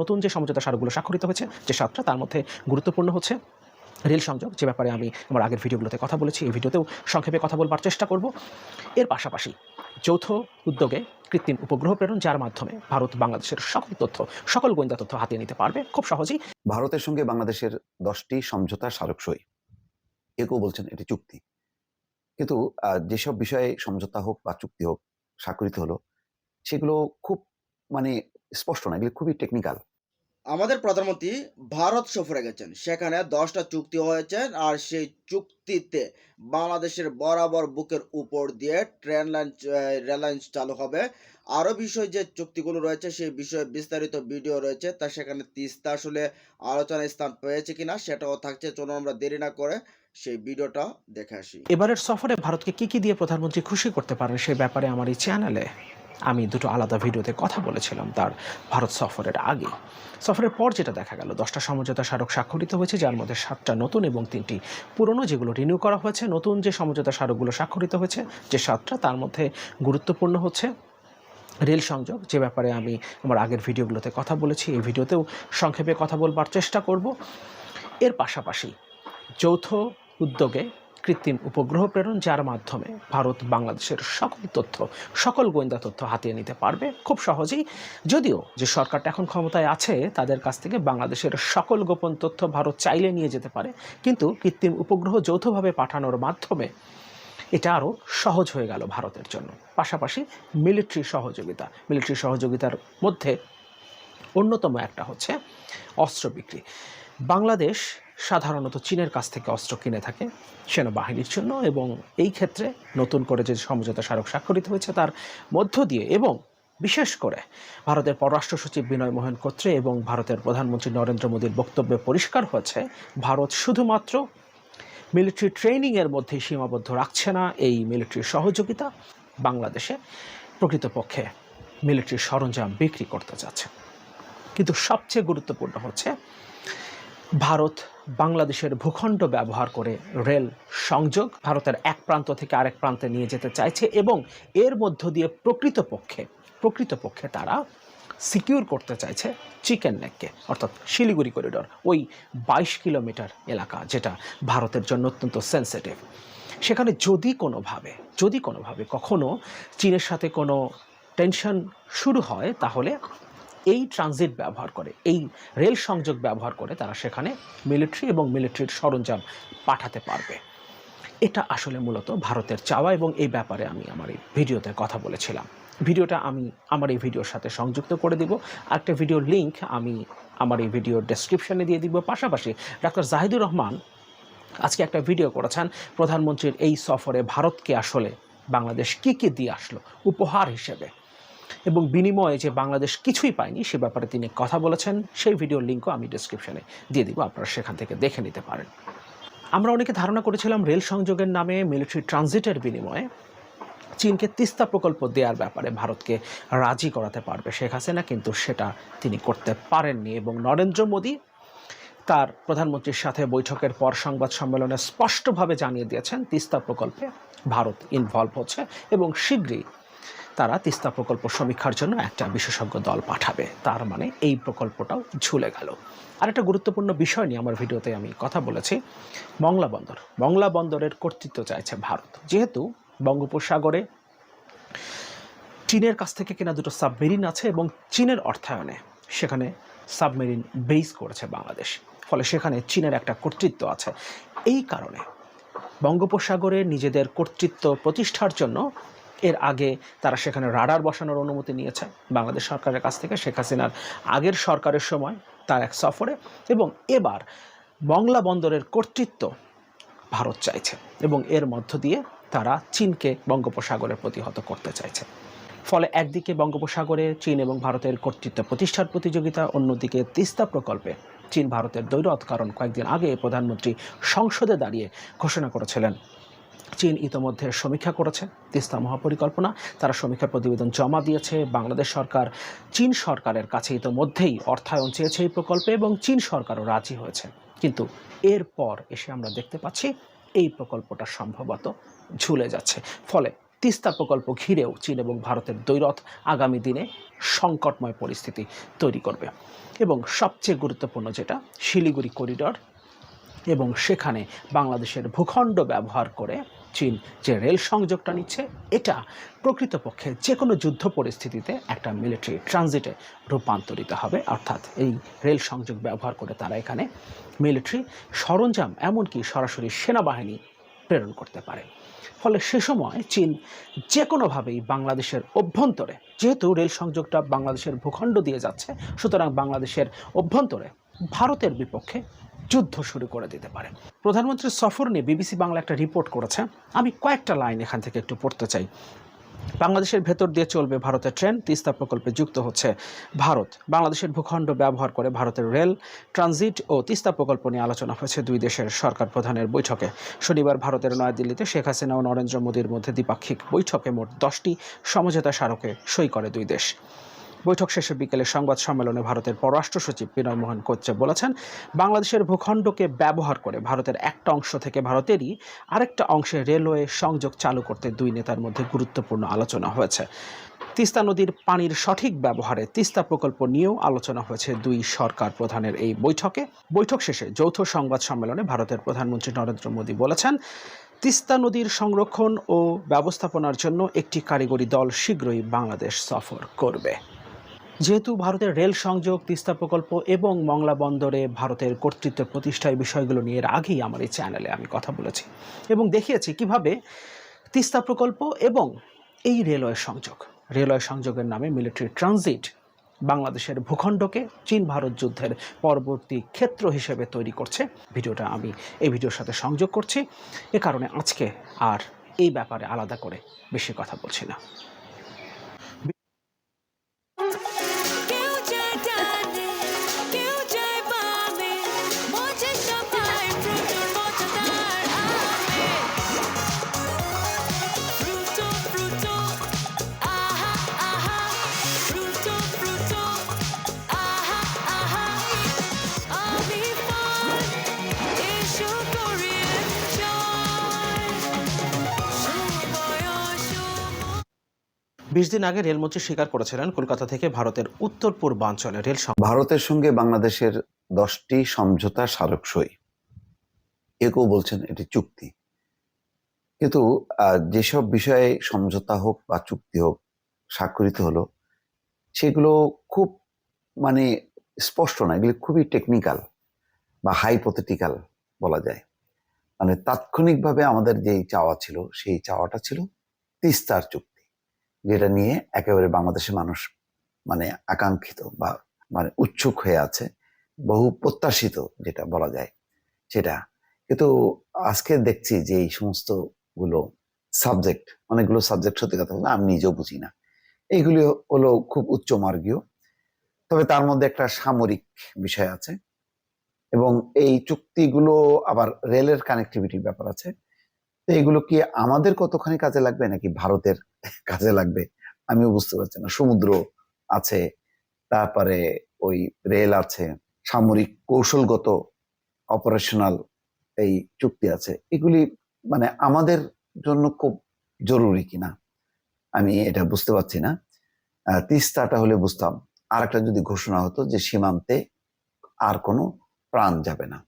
নতুন যে সমঝোতা স্মারকগুলো স্বাক্ষরিত হয়েছে যে 7টা, তার মধ্যে গুরুত্বপূর্ণ হচ্ছে রেল সংযোগ, যে ব্যাপারে আমি আমার আগের ভিডিওগুলোতে কথা বলেছি। এই ভিডিওতেও সংক্ষেপে কথা বলবার চেষ্টা করব। এর পাশাপাশি যৌথ উদ্যোগে কৃত্রিম উপগ্রহ প্রেরণ, যার মাধ্যমে ভারত বাংলাদেশের সকল তথ্য, সকল গোয়েন্দা তথ্য হাতিয়ে নিতে পারবে খুব সহজেই। ভারতের সঙ্গে বাংলাদেশের 10টি সমঝোতা স্মারক সই, কেউ বলছেন এটি চুক্তি, কিন্তু যেসব বিষয়ে সমঝোতা হোক বা চুক্তি হোক স্বাক্ষরিত হলো, সেগুলো খুব স্পষ্ট না, এগুলো খুবই টেকনিক্যাল। আমাদের প্রধানমন্ত্রী ভারত সফরে গেছেন, সেখানে 10টা চুক্তি হয়েছে। আর সেই চুক্তিতে বাংলাদেশের বরাবর বুকের উপর দিয়ে রেল লাইন চালু হবে। আরও বিষয় যে চুক্তিগুলো রয়েছে সেই বিষয়ে বিস্তারিত ভিডিও রয়েছে, তা সেখানে তিস্তা আসলে আলোচনায় স্থান পেয়েছে কিনা সেটাও থাকছে। চলুন আমরা দেরি না করে সেই ভিডিওটা দেখে আসি। এবারের সফরে ভারতকে কি দিয়ে প্রধানমন্ত্রী খুশি করতে পারেন সে ব্যাপারে আমার এই চ্যানেলে আমি দুটো আলাদা ভিডিওতে কথা বলেছিলাম তার ভারত সফরের আগে। সফরের পর যেটা দেখা গেল, 10টা সমঝোতা স্মারক স্বাক্ষরিত হয়েছে, যার মধ্যে 7টা নতুন এবং 3টি পুরনো, যেগুলো রিনিউ করা হয়েছে। নতুন যে সমঝোতা স্মারকগুলো স্বাক্ষরিত হয়েছে যে 7টা, তার মধ্যে গুরুত্বপূর্ণ হচ্ছে রেল সংযোগ, যে ব্যাপারে আমি আমার আগের ভিডিওগুলোতে কথা বলেছি। এই ভিডিওতেও সংক্ষেপে কথা বলবার চেষ্টা করব। এর পাশাপাশি যৌথ উদ্যোগে কৃত্রিম উপগ্রহ প্রেরণ, যার মাধ্যমে ভারত বাংলাদেশের সকল তথ্য, সকল গোয়েন্দা তথ্য হাতিয়ে নিতে পারবে খুব সহজেই। যদিও যে সরকারটা এখন ক্ষমতায় আছে তাদের কাছ থেকে বাংলাদেশের সকল গোপন তথ্য ভারত চাইলে নিয়ে যেতে পারে, কিন্তু কৃত্রিম উপগ্রহ যৌথভাবে পাঠানোর মাধ্যমে এটা আরও সহজ হয়ে গেল ভারতের জন্য। পাশাপাশি মিলিটারি সহযোগিতার মধ্যে অন্যতম একটা হচ্ছে অস্ত্র বিক্রি। বাংলাদেশ সাধারণত চীনের কাছ থেকে অস্ত্র কিনে থাকে সেনাবাহিনীর জন্য, এবং এই ক্ষেত্রে নতুন করে যে সমঝোতা স্মারক স্বাক্ষরিত হয়েছে তার মধ্য দিয়ে, এবং বিশেষ করে ভারতের পররাষ্ট্র সচিব বিনয় মোহন কোত্রে এবং ভারতের প্রধানমন্ত্রী নরেন্দ্র মোদীর বক্তব্যে পরিষ্কার হয়েছে, ভারত শুধুমাত্র মিলিটারি ট্রেনিংয়ের মধ্যেই সীমাবদ্ধ রাখছে না এই মিলিটারি সহযোগিতা, বাংলাদেশে প্রকৃতপক্ষে মিলিটারি সরঞ্জাম বিক্রি করতে যাচ্ছে। কিন্তু সবচেয়ে গুরুত্বপূর্ণ হচ্ছে ভারত বাংলাদেশের ভূখণ্ড ব্যবহার করে রেল সংযোগ ভারতের এক প্রান্ত থেকে আরেক প্রান্তে নিয়ে যেতে চাইছে, এবং এর মধ্য দিয়ে প্রকৃতপক্ষে তারা সিকিউর করতে চাইছে চিকেন নেককে, অর্থাৎ শিলিগুড়ি করিডর, ওই 22 কিলোমিটার এলাকা যেটা ভারতের জন্য অত্যন্ত সেন্সিটিভ। সেখানে যদি কোনোভাবে কখনো চীনের সাথে কোনো টেনশন শুরু হয়, তাহলে এই ট্রানজিট ব্যবহার করে, এই রেল সংযোগ ব্যবহার করে তারা সেখানে মিলিটারি এবং মিলিটারির সরঞ্জাম পাঠাতে পারবে। এটা আসলে মূলত ভারতের চাওয়া, এবং এই ব্যাপারে আমি আমার এই ভিডিওতে কথা বলেছিলাম। ভিডিওটা আমি আমার এই ভিডিওর সাথে সংযুক্ত করে দিব। আরেকটা ভিডিওর লিঙ্ক আমি আমার এই ভিডিওর ডেসক্রিপশনে দিয়ে দিব। পাশাপাশি ডাক্তার জাহিদুর রহমান আজকে একটা ভিডিও করেছেন প্রধানমন্ত্রীর এই সফরে ভারতকে আসলে বাংলাদেশ কী দিয়ে আসলো উপহার হিসেবে, এবং বিনিময়ে যে বাংলাদেশ কিছুই পায়নি সে ব্যাপারে তিনি কথা বলেছেন। সেই ভিডিওর লিঙ্কও আমি ডেসক্রিপশনে দিয়ে দিব, আপনারা সেখান থেকে দেখে নিতে পারেন। আমরা অনেকে ধারণা করেছিলাম রেল সংযোগের নামে মিলিটারি ট্রানজিটের বিনিময়ে চীনকে তিস্তা প্রকল্প দেওয়ার ব্যাপারে ভারতকে রাজি করাতে পারবে শেখ হাসিনা, কিন্তু সেটা তিনি করতে পারেননি। এবং নরেন্দ্র মোদী তার প্রধানমন্ত্রীর সাথে বৈঠকের পর সংবাদ সম্মেলনে স্পষ্টভাবে জানিয়ে দিয়েছেন তিস্তা প্রকল্পে ভারত ইনভলভ হচ্ছে, এবং শীঘ্রই তারা তিস্তা প্রকল্প সমীক্ষার জন্য একটা বিশেষজ্ঞ দল পাঠাবে। তার মানে এই প্রকল্পটাও ঝুলে গেল। আরেকটা গুরুত্বপূর্ণ বিষয় নিয়ে আমার ভিডিওতে আমি কথা বলেছি, মংলা বন্দরের কর্তৃত্ব চাইছে ভারত। যেহেতু বঙ্গোপসাগরে চীনের কাছ থেকে কেনা দুটো সাবমেরিন আছে, এবং চীনের অর্থায়নে সেখানে সাবমেরিন বেস করেছে বাংলাদেশ, ফলে সেখানে চীনের একটা কর্তৃত্ব আছে। এই কারণে বঙ্গোপসাগরে নিজেদের কর্তৃত্ব প্রতিষ্ঠার জন্য এর আগে তারা সেখানে রাডার বসানোর অনুমতি নিয়েছে বাংলাদেশ সরকারের কাছ থেকে, শেখ হাসিনার আগের সরকারের সময় তার এক সফরে, এবং এবার মংলা বন্দরের কর্তৃত্ব ভারত চাইছে, এবং এর মধ্য দিয়ে তারা চীনকে বঙ্গোপসাগরে প্রতিহত করতে চাইছে। ফলে একদিকে বঙ্গোপসাগরে চীন এবং ভারতের কর্তৃত্ব প্রতিষ্ঠার প্রতিযোগিতা, অন্যদিকে তিস্তা প্রকল্পে চীন ভারতের দ্বৈরথ। কারণ কয়েকদিন আগে প্রধানমন্ত্রী সংসদে দাঁড়িয়ে ঘোষণা করেছিলেন চীন ইতোমধ্যে সমীক্ষা করেছে তিস্তা মহাপরিকল্পনা, তারা সমীক্ষার প্রতিবেদন জমা দিয়েছে। বাংলাদেশ সরকার চীন সরকারের কাছে ইতোমধ্যেই অর্থায়ন চেয়েছে এই প্রকল্পে, এবং চীন সরকারও রাজি হয়েছে। কিন্তু এরপর এসে আমরা দেখতে পাচ্ছি এই প্রকল্পটা সম্ভবত ঝুলে যাচ্ছে। ফলে তিস্তা প্রকল্প ঘিরেও চীন এবং ভারতের দ্বৈরথ আগামী দিনে সংকটময় পরিস্থিতি তৈরি করবে। এবং সবচেয়ে গুরুত্বপূর্ণ যেটা, শিলিগুড়ি করিডর এবং সেখানে বাংলাদেশের ভূখণ্ড ব্যবহার করে চীন যে রেল সংযোগটা নিচ্ছে, এটা প্রকৃতপক্ষে যে কোনো যুদ্ধ পরিস্থিতিতে একটা মিলিটারি ট্রানজিটে রূপান্তরিত হবে। অর্থাৎ এই রেল সংযোগ ব্যবহার করে তারা এখানে মিলিটারি সরঞ্জাম, এমনকি সরাসরি সেনাবাহিনী প্রেরণ করতে পারে। ফলে সে সময় চীন যে কোনোভাবেই বাংলাদেশের অভ্যন্তরে, যেহেতু রেল সংযোগটা বাংলাদেশের ভূখণ্ড দিয়ে যাচ্ছে, সুতরাং বাংলাদেশের অভ্যন্তরে ভারতের বিপক্ষে যুদ্ধ শুরু করে দিতে পারে। প্রধানমন্ত্রীর সফর নিয়ে বিবিসি বাংলা একটা রিপোর্ট করেছে, আমি কয়েকটা লাইন এখান থেকে একটু পড়তে চাই। বাংলাদেশের ভেতর দিয়ে চলবে ভারতের ট্রেন, তিস্তা প্রকল্পে যুক্ত হচ্ছে ভারত। বাংলাদেশের ভূখণ্ড ব্যবহার করে ভারতের রেল ট্রানজিট ও তিস্তা প্রকল্প নিয়ে আলোচনা হয়েছে দুই দেশের সরকার প্রধানের বৈঠকে। শনিবার ভারতের নয়াদিল্লিতে শেখ হাসিনা ও নরেন্দ্র মোদীর মধ্যে দ্বিপাক্ষিক বৈঠকে মোট 10টি সমঝোতা স্মারকে সই করে দুই দেশ। বৈঠক শেষে বিকেলে সংবাদ সম্মেলনে ভারতের পররাষ্ট্র সচিব বিনয় মোহন কোচ্চে বলেছেন, বাংলাদেশের ভূখণ্ডকে ব্যবহার করে ভারতের একটা অংশ থেকে ভারতেরই আরেকটা অংশে রেলওয়ে সংযোগ চালু করতে দুই নেতার মধ্যে গুরুত্বপূর্ণ আলোচনা হয়েছে। তিস্তা নদীর পানির সঠিক ব্যবহারে তিস্তা প্রকল্প নিয়েও আলোচনা হয়েছে দুই সরকার প্রধানের এই বৈঠকে। বৈঠক শেষে যৌথ সংবাদ সম্মেলনে ভারতের প্রধানমন্ত্রী নরেন্দ্র মোদী বলেছেন, তিস্তা নদীর সংরক্ষণ ও ব্যবস্থাপনার জন্য একটি কারিগরি দল শীঘ্রই বাংলাদেশ সফর করবে। যেহেতু ভারতের রেল সংযোগ, তিস্তা প্রকল্প এবং মংলা বন্দরে ভারতের কর্তৃত্ব প্রতিষ্ঠায় বিষয়গুলো নিয়ে এর আগেই আমার এই চ্যানেলে আমি কথা বলেছি এবং দেখিয়েছি কিভাবে তিস্তা প্রকল্প এবং এই রেলওয়ে সংযোগের নামে মিলিটারি ট্রানজিট বাংলাদেশের ভূখণ্ডকে চীন ভারত যুদ্ধের পরবর্তী ক্ষেত্র হিসেবে তৈরি করছে। ভিডিওটা আমি এই ভিডিওর সাথে সংযোগ করছি, এ কারণে আজকে আর এই ব্যাপারে আলাদা করে বেশি কথা বলছি না। বিশ দিন আগে রেলমন্ত্রী স্বীকার করেছিলেন কলকাতা থেকে ভারতের উত্তর পূর্বাঞ্চলে রেল ভারতের সঙ্গে বাংলাদেশের 10টি সমঝোতা স্মারক সই। কেউ বলছেন এটি চুক্তি, কিন্তু যেসব বিষয়ে সমঝোতা হোক বা চুক্তি হোক স্বাক্ষরিত হলো, সেগুলো খুব মানে স্পষ্ট না, এগুলো খুবই টেকনিক্যাল বা হাইপোথেটিক্যাল বলা যায়। মানে তাৎক্ষণিকভাবে আমাদের যেই চাওয়া ছিল, সেই চাওয়াটা ছিল তিস্তার চুক্তি, যেটা নিয়ে একেবারে বাংলাদেশের মানুষ মানে আকাঙ্ক্ষিত বা মানে উৎসুক হয়ে আছে, বহু প্রত্যাশিত যেটা বলা যায় সেটা। কিন্তু আজকে দেখছি যে এই সমস্ত গুলো সাবজেক্ট, অনেকগুলো সাবজেক্ট, সত্যি কথা বলতে আমি নিজেও বুঝি না। এইগুলি হলো খুব উচ্চমার্গীয়, তবে তার মধ্যে একটা সামরিক বিষয় আছে এবং এই চুক্তিগুলো আবার রেলের কানেক্টিভিটির ব্যাপার আছে। তো এগুলো কি আমাদের কতখানি কাজে লাগবে নাকি ভারতের কাজে লাগবে আমিও বুঝতে পারছি না। সমুদ্র আছে, তারপরে ওই রেল আছে, সামরিক কৌশলগত অপারেশনাল এই চুক্তি আছে, এগুলি মানে আমাদের জন্য খুব জরুরি কিনা আমি এটা বুঝতে পারছি না। তিস্তাটা হলে বুঝতাম, আর একটা যদি ঘোষণা হতো যে সীমান্তে আর কোনো প্রাণ যাবে না,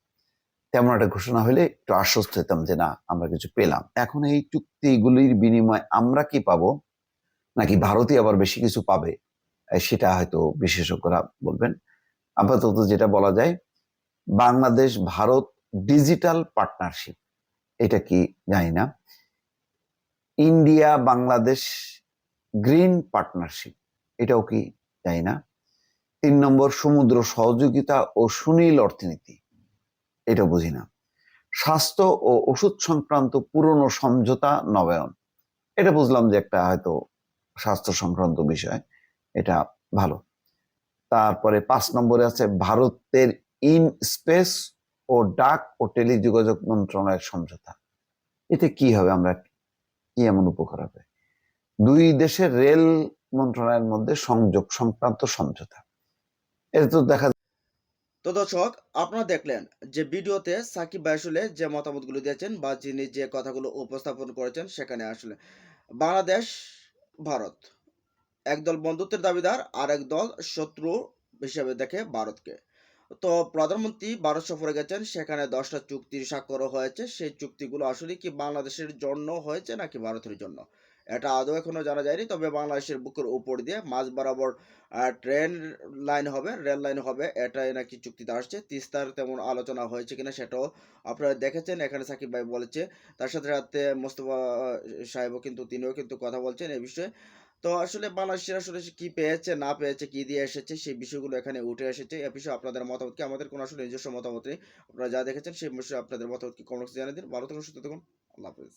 তেমন একটা ঘোষণা হলে একটু আশ্বস্ত হতাম যে না আমরা কিছু পেলাম। এখন এই চুক্তিগুলির বিনিময়ে আমরা কি পাবো নাকি ভারতই আবার বেশি কিছু পাবে, সেটা হয়তো বিশেষজ্ঞরা বলবেন। আপাতত যেটা বলা যায়, বাংলাদেশ ভারত ডিজিটাল পার্টনারশিপ, এটা কি জানি না। ইন্ডিয়া বাংলাদেশ গ্রিন পার্টনারশিপ, এটাও কি জানি না। 3 নম্বর সমুদ্র সহযোগিতা ও সুনীল অর্থনীতি, এটা বুঝি না। স্বাস্থ্য ও ওষুধ সংক্রান্ত পুরনো সমঝোতা নবায়ন, এটা বুঝলাম যে একটা হয়তো স্বাস্থ্য সংক্রান্ত বিষয়, এটা ভালো। তারপরে 5 নম্বরে আছে ভারতের ইন স্পেস ও ডাক ও টেলিযোগাযোগ মন্ত্রণালয়ের সমঝোতা। এতে কি হবে, আমরা কি এমন উপকার হবে? দুই দেশের রেল মন্ত্রণালয়ের মধ্যে সংযোগ সংক্রান্ত সমঝোতা, এটা তো দেখা। তো দর্শক, আপনারা দেখলেন যে ভিডিওতে সাকিব ভাই আসলে যে মতামতগুলো দিয়েছেন বা যিনি যে কথাগুলো উপস্থাপন করেছেন, সেখানে আসলে বাংলাদেশ, ভারত। একদল বন্ধুত্বের দাবিদার, আরেক দল শত্রু হিসেবে দেখে ভারতকে। তো প্রধানমন্ত্রী ভারত সফরে গেছেন, সেখানে ১০টা চুক্তি স্বাক্ষরও হয়েছে। সেই চুক্তিগুলো আসলে কি বাংলাদেশের জন্য হয়েছে নাকি ভারতের জন্য? এটা আদৌ এখনো জানা যায়নি। তবে বাংলাদেশের বুকের উপর দিয়ে মাঝ বরাবর ট্রেন লাইন হবে, রেল লাইন হবে, এটাই নাকি চুক্তিতে আসছে। তিস্তার তেমন আলোচনা হয়েছে কিনা সেটাও আপনারা দেখেছেন। এখানে সাকিব ভাই বলেছে। তার সাথে, সাথে মোস্তফা সাহেবও কিন্তু তিনিও কিন্তু কথা বলছেন এ বিষয়ে। তো আসলে বাংলাদেশের আসলে সে কি পেয়েছে, না পেয়েছে, কি দিয়ে এসেছে সেই বিষয়গুলো এখানে উঠে এসেছে। এ বিষয়ে আপনাদের মতামত কি? আমাদের কোনো আসলে নিজস্ব মতামত নেই। আপনারা যা দেখেছেন সেই বিষয়ে আপনাদের মতামত কি কমেন্ট বক্সে জানিয়ে দিন। ভালো থাকুন, সুস্থ থাকুন। আল্লাহ হাফেজ।